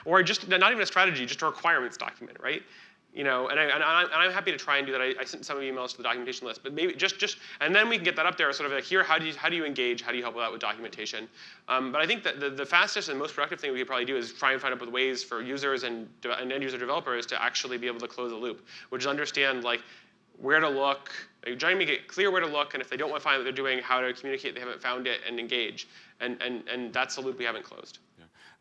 Speaker 1: Or just, not even a strategy, just a requirements document, right? And I'm happy to try and do that. I sent some emails to the documentation list, but maybe just and then we can get that up there, sort of like here, how do you engage? How do you help out with documentation? But I think that the fastest and most productive thing we could probably do is try and find out with ways for users and end user developers to actually be able to close the loop, which is understand where to look, trying to make it clear where to look, and if they don't want to find what they're doing, how to communicate they haven't found it and engage. And that's the loop we haven't closed.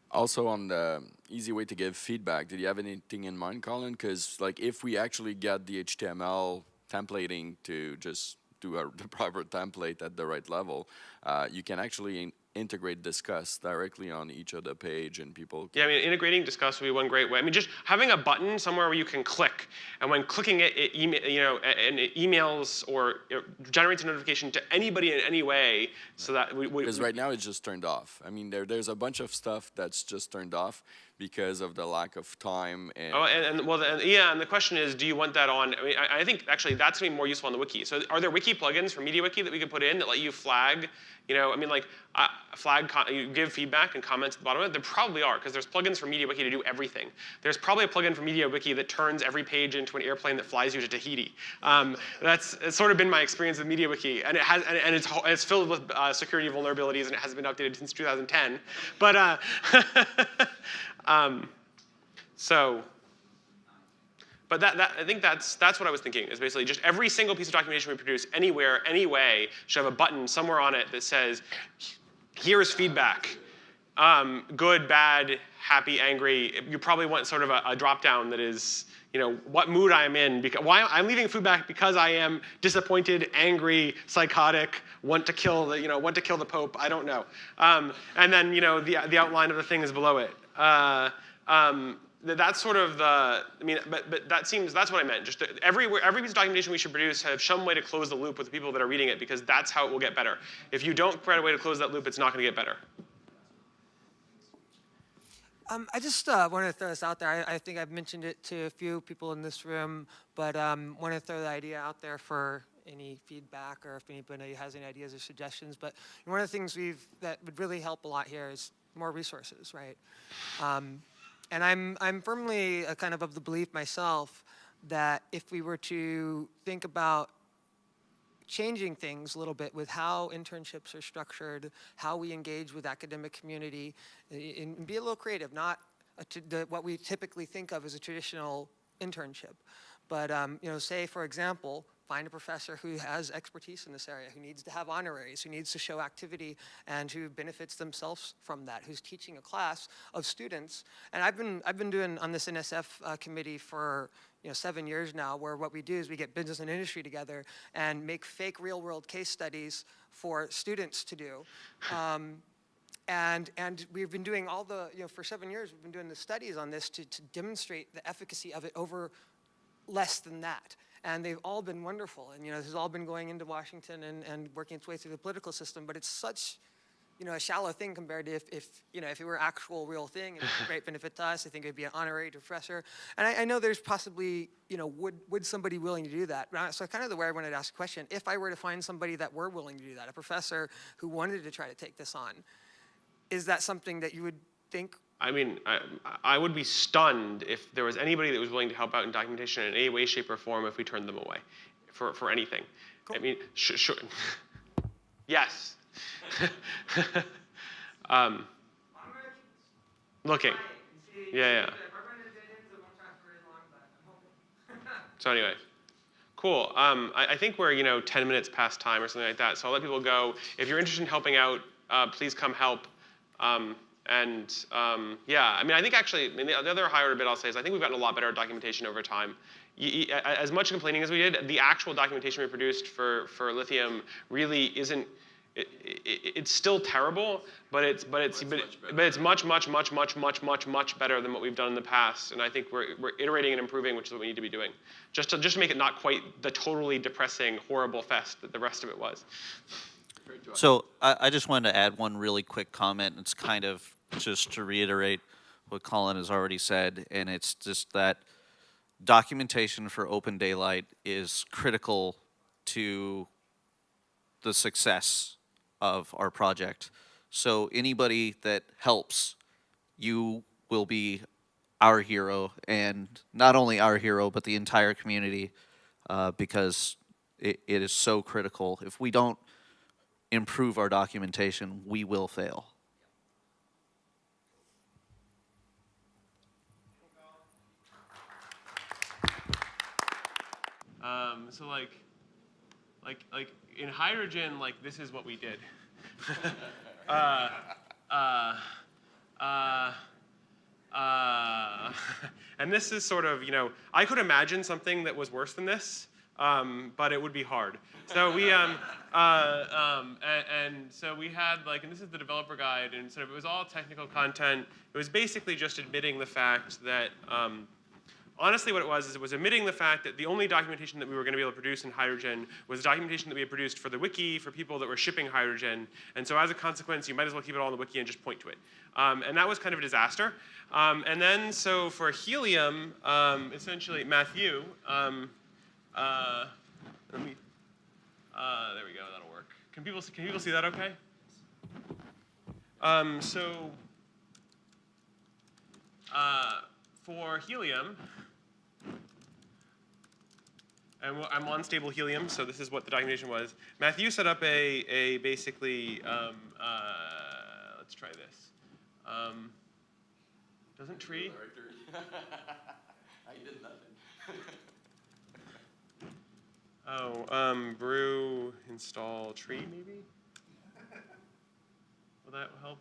Speaker 2: Also on the easy way to give feedback, did you have anything in mind, Colin? Because if we actually get the HTML templating to just do the proper template at the right level, you can actually integrate discuss directly on each of the page, and people.
Speaker 1: Yeah, I mean, integrating discuss would be one great way. I mean, just having a button somewhere where you can click, and when clicking it, and it emails or it generates a notification to anybody in any way, so that
Speaker 2: Because right now it's just turned off. I mean, there's a bunch of stuff that's just turned off because of the lack of time. And
Speaker 1: Oh, and the question is, do you want that on? I mean, I think actually that's going to be more useful on the wiki. So, are there wiki plugins for MediaWiki that we could put in that let you flag? I mean, like you give feedback and comments at the bottom of it. There probably are, because there's plugins for MediaWiki to do everything. There's probably a plugin for MediaWiki that turns every page into an airplane that flies you to Tahiti. It's sort of been my experience with MediaWiki, and it's filled with security vulnerabilities, and it hasn't been updated since 2010. But But I think that's what I was thinking, is basically just every single piece of documentation we produce anywhere, anyway, should have a button somewhere on it that says, here's feedback. Good, bad, happy, angry. You probably want sort of a drop down that is, what mood I am in. Why I'm leaving feedback because I am disappointed, angry, psychotic, want to kill the Pope. I don't know. And then the outline of the thing is below it. That's sort of but that's what I meant. Just every piece of documentation we should produce have some way to close the loop with the people that are reading it, because that's how it will get better. If you don't provide a way to close that loop, it's not going to get better.
Speaker 3: I just wanted to throw this out there. I think I've mentioned it to a few people in this room, but want to throw the idea out there for any feedback, or if anybody has any ideas or suggestions. But one of the things that would really help a lot here is more resources, right? And I'm firmly kind of the belief myself that if we were to think about changing things a little bit with how internships are structured, how we engage with academic community, and be a little creative, not what we typically think of as a traditional internship. But say, for example, find a professor who has expertise in this area, who needs to have honoraries, who needs to show activity, and who benefits themselves from that, who's teaching a class of students. And I've been doing on this NSF committee for 7 years now, where what we do is we get business and industry together and make fake real-world case studies for students to do. And we've been doing for 7 years, we've been doing the studies on this to demonstrate the efficacy of it over less than that. And they've all been wonderful. And this has all been going into Washington and working its way through the political system. But it's such a shallow thing compared to if it were actual real thing, and a great benefit to us. I think it would be an honorary professor. And I know there's possibly, would somebody willing to do that? So kind of the way I wanted to ask the question, if I were to find somebody that were willing to do that, a professor who wanted to try to take this on, is that something that you would think?
Speaker 1: I mean, I would be stunned if there was anybody that was willing to help out in documentation in any way, shape, or form if we turned them away for anything. Cool. I mean, sure. Yes. Looking. Yeah. So anyway, cool. I think we're 10 minutes past time or something like that. So I'll let people go. If you're interested in helping out, please come help. Yeah, I mean, I think actually, the other high order bit I'll say is I think we've gotten a lot better at documentation over time. As much complaining as we did, the actual documentation we produced for Lithium really isn't. It's still terrible, but it's much better than what we've done in the past. And I think we're iterating and improving, which is what we need to be doing, just to make it not quite the totally depressing, horrible fest that the rest of it was.
Speaker 5: So I just wanted to add one really quick comment. It's kind of just to reiterate what Colin has already said, and it's just that documentation for Open Daylight is critical to the success of our project. So anybody that helps, you will be our hero, and not only our hero, but the entire community, because it is so critical. If we don't improve our documentation, we will fail.
Speaker 1: So like in hydrogen, like this is what we did. And this is sort of, I could imagine something that was worse than this. but it would be hard. So we so we had like, and this is the developer guide, and sort of it was all technical content. It was basically just admitting the fact that honestly what it was admitting the fact that the only documentation that we were going to be able to produce in Hydrogen was documentation that we had produced for the wiki for people that were shipping Hydrogen. And so as a consequence, you might as well keep it all in the wiki and just point to it. And that was kind of a disaster. And then so for Helium, essentially Matthew, let me, there we go, that'll work. Can people see that okay? For Helium, and I'm on stable Helium, so this is what the documentation was. Matthew set up a basically, let's try this. Doesn't tree?
Speaker 2: I did nothing.
Speaker 1: Brew, install tree maybe? Will that help?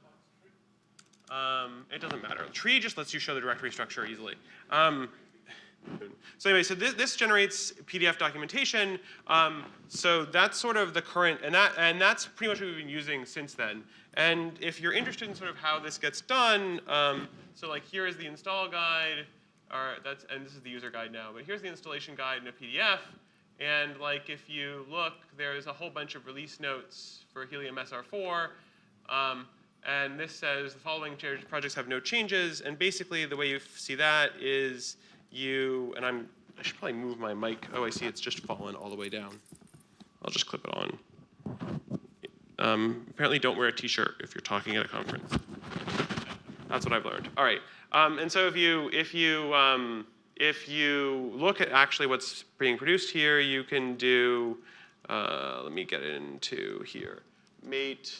Speaker 1: It doesn't matter. Tree just lets you show the directory structure easily. So anyway, so this generates PDF documentation. So that's sort of the current, and that's pretty much what we've been using since then. And if you're interested in sort of how this gets done, so like here is the install guide, and this is the user guide now, but here's the installation guide in a PDF. And like if you look, there's a whole bunch of release notes for Helium SR4. And this says the following projects have no changes. And basically the way you see that is and I should probably move my mic. Oh, I see it's just fallen all the way down. I'll just clip it on. Apparently don't wear a t-shirt if you're talking at a conference. That's what I've learned. All right. And so if you look at actually what's being produced here, you can do, let me get into here, mate.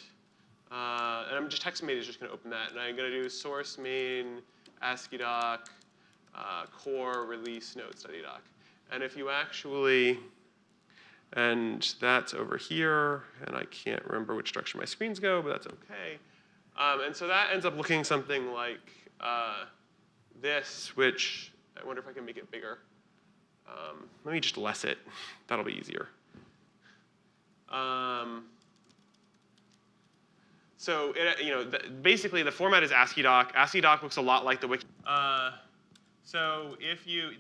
Speaker 1: And I'm just text mate is just going to open that, and I'm going to do source main asciidoc core release node study doc. And if you actually, and that's over here, and I can't remember which direction my screens go, but that's okay. And so that ends up looking something like this, which I wonder if I can make it bigger. Let me just less it. That'll be easier. So basically the format is asciidoc. asciidoc looks a lot like the wiki. So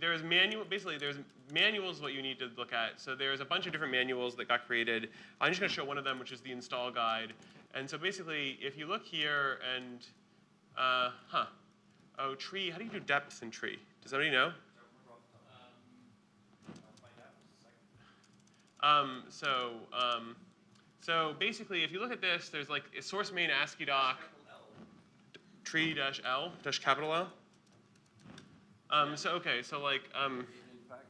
Speaker 1: there's manuals what you need to look at. So there's a bunch of different manuals that got created. I'm just going to show one of them, which is the install guide. And so basically, if you look here and, tree, how do you do depth in tree? Does anybody know? So basically, if you look at this, there's like a source main asciidoc tree-l, capital L. So okay, so like.
Speaker 2: In fact,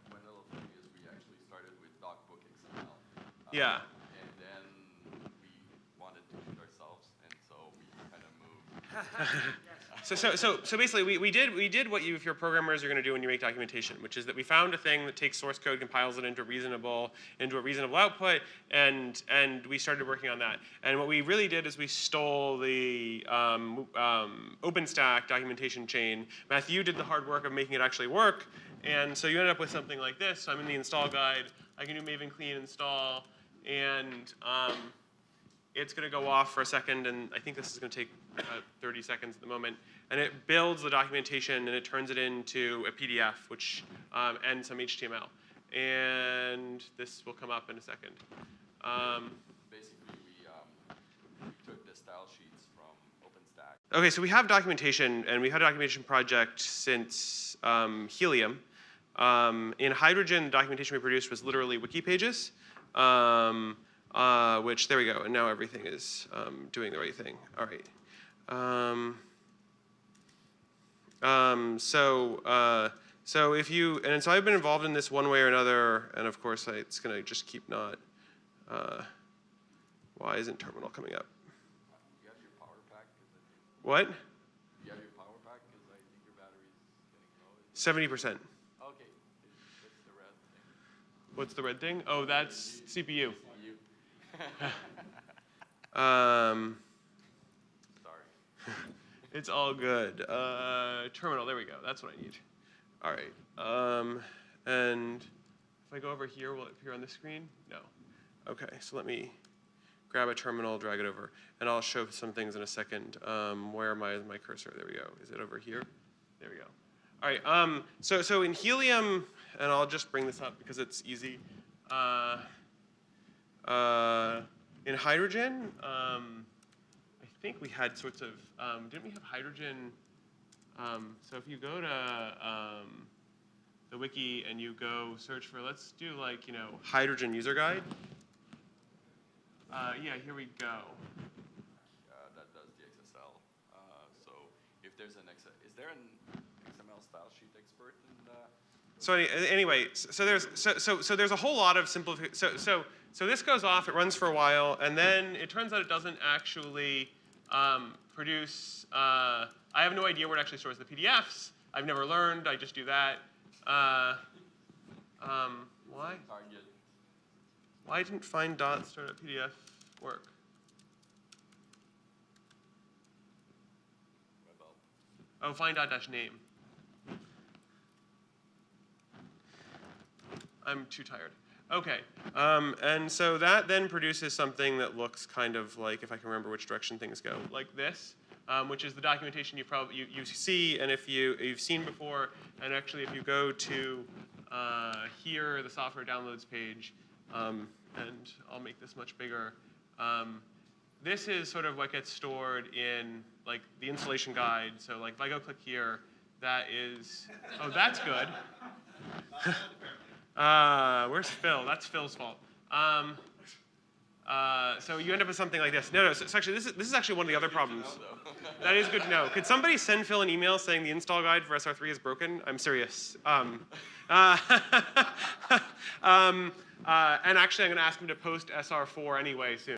Speaker 2: one little thing is we actually started with docbook XML.
Speaker 1: Yeah.
Speaker 2: And then we wanted to do it ourselves, and so we kind of moved.
Speaker 1: So basically, we did what you, if you're programmers, you're going to do when you make documentation, which is that we found a thing that takes source code, compiles it into a reasonable output, and we started working on that. And what we really did is we stole the OpenStack documentation chain. Matthew did the hard work of making it actually work, and so you ended up with something like this. So I'm in the install guide. I can do maven clean install, and it's going to go off for a second, and I think this is going to take 30 seconds at the moment. And it builds the documentation, and it turns it into a PDF, which and some HTML. And this will come up in a second.
Speaker 2: Basically, we took the style sheets from OpenStack.
Speaker 1: Okay, so we have documentation, and we've had a documentation project since Helium. In Hydrogen, the documentation we produced was literally wiki pages. Which, there we go, and now everything is doing the right thing. All right. So if you, and so I've been involved in this one way or another, and of course it's going to just keep not, why isn't terminal coming up?
Speaker 2: You have your power pack?
Speaker 1: What?
Speaker 2: You have your power pack? Because I think your battery's getting low.
Speaker 1: 70%.
Speaker 2: Okay. What's the red thing?
Speaker 1: What's the red thing? Oh, that's CPU.
Speaker 2: Sorry.
Speaker 1: It's all good. Terminal, there we go. That's what I need. All right. And If I go over here, will it appear on the screen? No. Okay, so let me grab a terminal, drag it over, and I'll show some things in a second. Where am I with my cursor? There we go. Is it over here? There we go. All right, so in Helium, and I'll just bring this up because it's easy. In hydrogen, I think we had sorts of, didn't we have hydrogen? So if you go to the wiki and you go search for, let's do like, hydrogen user guide. Yeah, here we go.
Speaker 2: That does the XSL. So if there's is there an XML style sheet expert in the?
Speaker 1: So anyway, so there's a whole lot of simplification. So this goes off, it runs for a while, and then it turns out it doesn't actually produce. I have no idea where it actually stores the PDFs. I've never learned. I just do that. Why?
Speaker 2: Target.
Speaker 1: Why didn't find dot start a PDF work?
Speaker 2: Web help.
Speaker 1: Oh, find dot dash name. I'm too tired. Okay, and so that then produces something that looks kind of like, if I can remember which direction things go, like this, which is the documentation you see, and if you've seen before, and actually if you go to here, the software downloads page, and I'll make this much bigger. This is sort of what gets stored in like the installation guide. So like if I go click here, that is, oh, that's good. Where's Phil? That's Phil's fault. So you end up with something like this. No, so actually, this is actually one of the other problems. That is good to know. Could somebody send Phil an email saying the install guide for SR3 is broken? I'm serious. And actually, I'm going to ask him to post SR4 anyway soon.